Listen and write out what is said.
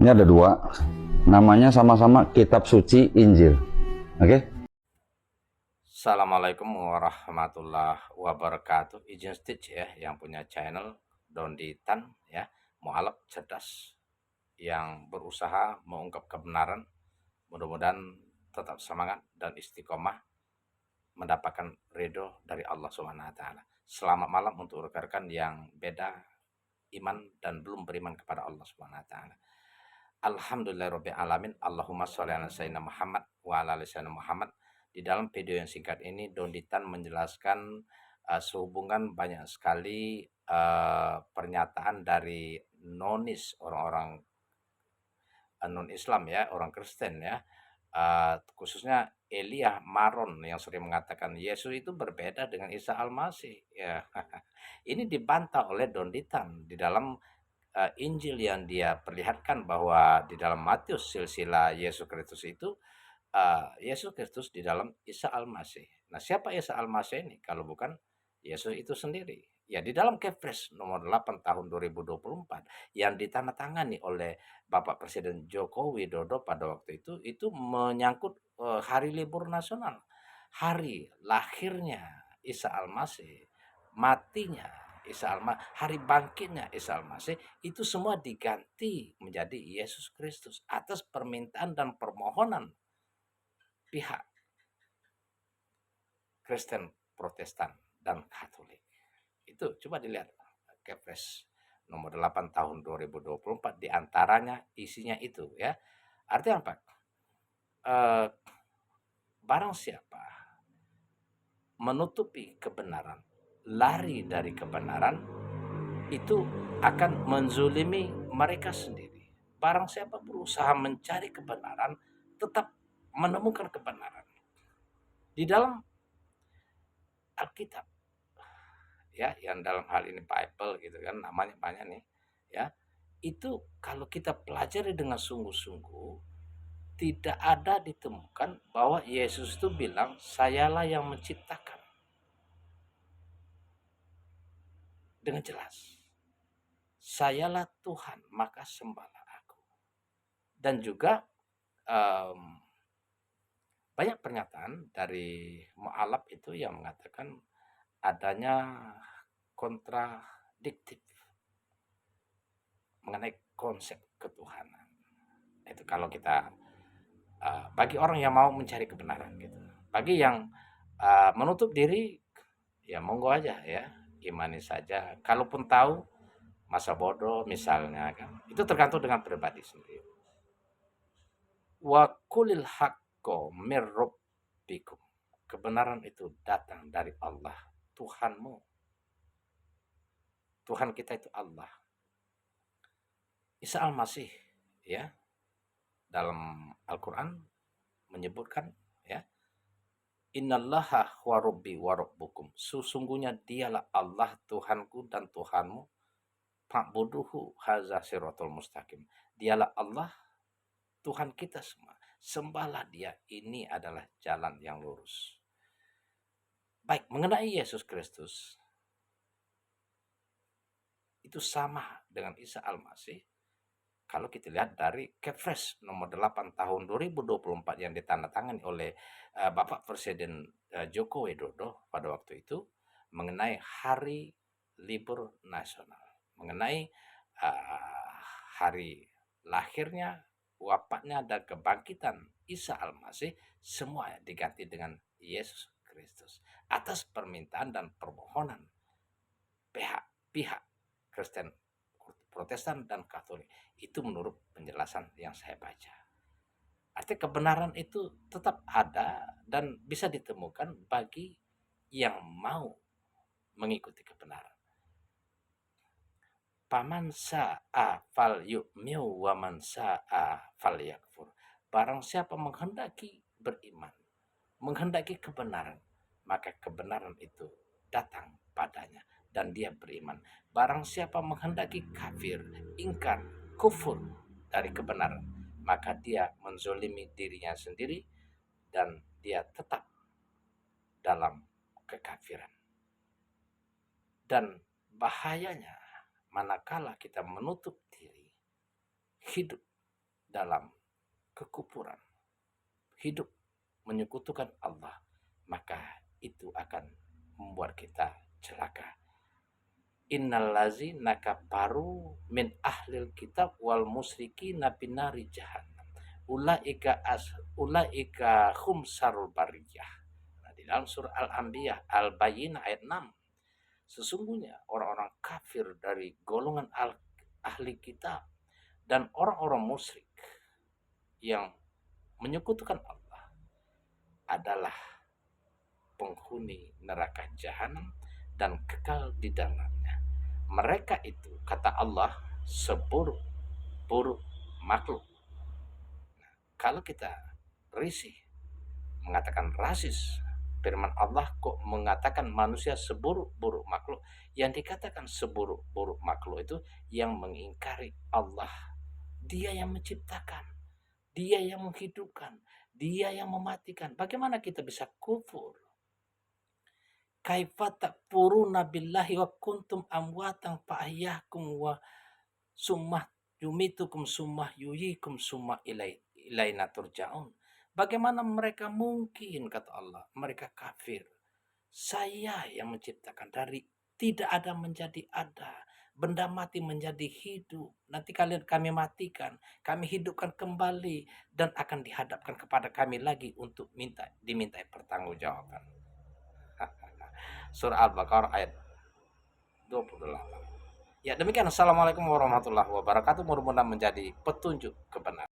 Ini ada dua, namanya sama-sama kitab suci Injil. Oke? Assalamualaikum warahmatullahi wabarakatuh. Izin Stitch ya, yang punya channel Dondi Tan ya, mualaf cerdas yang berusaha mengungkap kebenaran. Mudah-mudahan tetap semangat dan istiqomah mendapatkan ridho dari Allah Subhanahu wa taala. Selamat malam untuk rekan-rekan yang beda iman dan belum beriman kepada Allah Subhanahu wa taala. Alhamdulillahirabbil alamin. Allahumma sholli ala sayyidina Muhammad wa ala ali sayyidina Muhammad. Di dalam video yang singkat ini Donditan menjelaskan sehubungan banyak sekali pernyataan dari nonis orang-orang non-Islam ya, orang Kristen ya. Khususnya Elia Maron yang sering mengatakan Yesus itu berbeda dengan Isa Al-Masih ya. Ini dibantah oleh Donditan di dalam Injil yang dia perlihatkan bahwa di dalam Matius silsilah Yesus Kristus itu Yesus Kristus di dalam Isa Al-Masih. Nah, siapa Isa Al-Masih ini kalau bukan Yesus itu sendiri? Ya, di dalam Kepres nomor 8 tahun 2024 yang ditandatangani oleh Bapak Presiden Joko Widodo pada waktu itu menyangkut hari libur nasional. Hari lahirnya Isa Al-Masih, matinya Isa Al-Masih, hari bangkitnya Isa Al-Masih, itu semua diganti menjadi Yesus Kristus atas permintaan dan permohonan pihak Kristen, Protestan, dan Katolik. Itu coba dilihat Kepres nomor 8 tahun 2024 diantaranya isinya itu ya. Artinya apa? Barang siapa menutupi kebenaran, lari dari kebenaran, itu akan menzulimi mereka sendiri. Barang siapa berusaha mencari kebenaran, tetap menemukan kebenaran. Di dalam Alkitab ya, yang dalam hal ini Bible gitu kan namanya banyak nih ya, itu kalau kita pelajari dengan sungguh-sungguh tidak ada ditemukan bahwa Yesus itu bilang sayalah yang menciptakan dengan jelas, sayalah Tuhan maka sembahlah aku. Dan juga banyak pernyataan dari mu'alaf itu yang mengatakan adanya kontradiktif mengenai konsep ketuhanan. Itu kalau kita bagi orang yang mau mencari kebenaran gitu. Bagi yang menutup diri ya monggo aja ya, imani saja. Kalaupun tahu masa bodoh misalnya kan. Itu tergantung dengan pribadi sendiri. Wa qulil haqqo mir rabbikum. Kebenaran itu datang dari Allah, Tuhanmu. Tuhan kita itu Allah. Isa Al-Masih ya, dalam Al-Quran menyebutkan ya, Innallaha wa rabbi wa rabbukum. Sesungguhnya dialah Allah Tuhanku dan Tuhanmu. Fa'buduhu haza siratul mustaqim. Dialah Allah Tuhan kita semua. Sembahlah dia. Ini adalah jalan yang lurus. Baik, mengenai Yesus Kristus itu sama dengan Isa Al-Masih. Kalau kita lihat dari Kepres nomor 8 tahun 2024 yang ditandatangani oleh Bapak Presiden Joko Widodo pada waktu itu mengenai hari libur nasional, mengenai hari lahirnya, wafatnya dan kebangkitan Isa Al-Masih, semua diganti dengan Yesus Kristus atas permintaan dan permohonan pihak Kristen, Protestan dan Katolik. Itu menurut penjelasan yang saya baca. Artinya kebenaran itu tetap ada dan bisa ditemukan bagi yang mau mengikuti kebenaran. Paman sa'a fal yu'miu wa man sa'a fal yakfur. Barang siapa menghendaki beriman, menghendaki kebenaran, maka kebenaran itu datang padanya dan dia beriman. Barang siapa menghendaki kafir, ingkar, kufur dari kebenaran, maka dia menzolimi dirinya sendiri dan dia tetap dalam kekafiran. Dan bahayanya manakala kita menutup diri, hidup dalam kekufuran, hidup menyekutukan Allah, maka itu akan membuat kita celaka. Innal ladzina kafaru min ahlil kitab wal musyrikina binari jahannam. Ulaika hum sarul bariyah. Nah, di dalam surah Al-Anbiya Al-Bayyinah ayat 6. Sesungguhnya orang-orang kafir dari golongan ahli kitab dan orang-orang musyrik yang menyekutukan Allah adalah penghuni neraka jahanam dan kekal di dalamnya. Mereka itu, kata Allah, seburuk-buruk makhluk. Nah, kalau kita risih mengatakan rasis, firman Allah kok mengatakan manusia seburuk-buruk makhluk. Yang dikatakan seburuk-buruk makhluk itu yang mengingkari Allah. Dia yang menciptakan, dia yang menghidupkan, dia yang mematikan. Bagaimana kita bisa kufur? Kaifa takfuruna billahi wa kuntum amwatan fa ahyaakum wa summah yumitukum summah yuhyikum summa ilaina turja'un. Bagaimana mereka mungkin, kata Allah, mereka kafir. Saya yang menciptakan dari tidak ada menjadi ada, benda mati menjadi hidup. Nanti kami matikan, kami hidupkan kembali dan akan dihadapkan kepada kami lagi untuk dimintai pertanggungjawaban. Surah Al-Baqarah ayat 28. Ya, demikian. Assalamualaikum warahmatullahi wabarakatuh. Mudah-mudahan menjadi petunjuk kebenaran.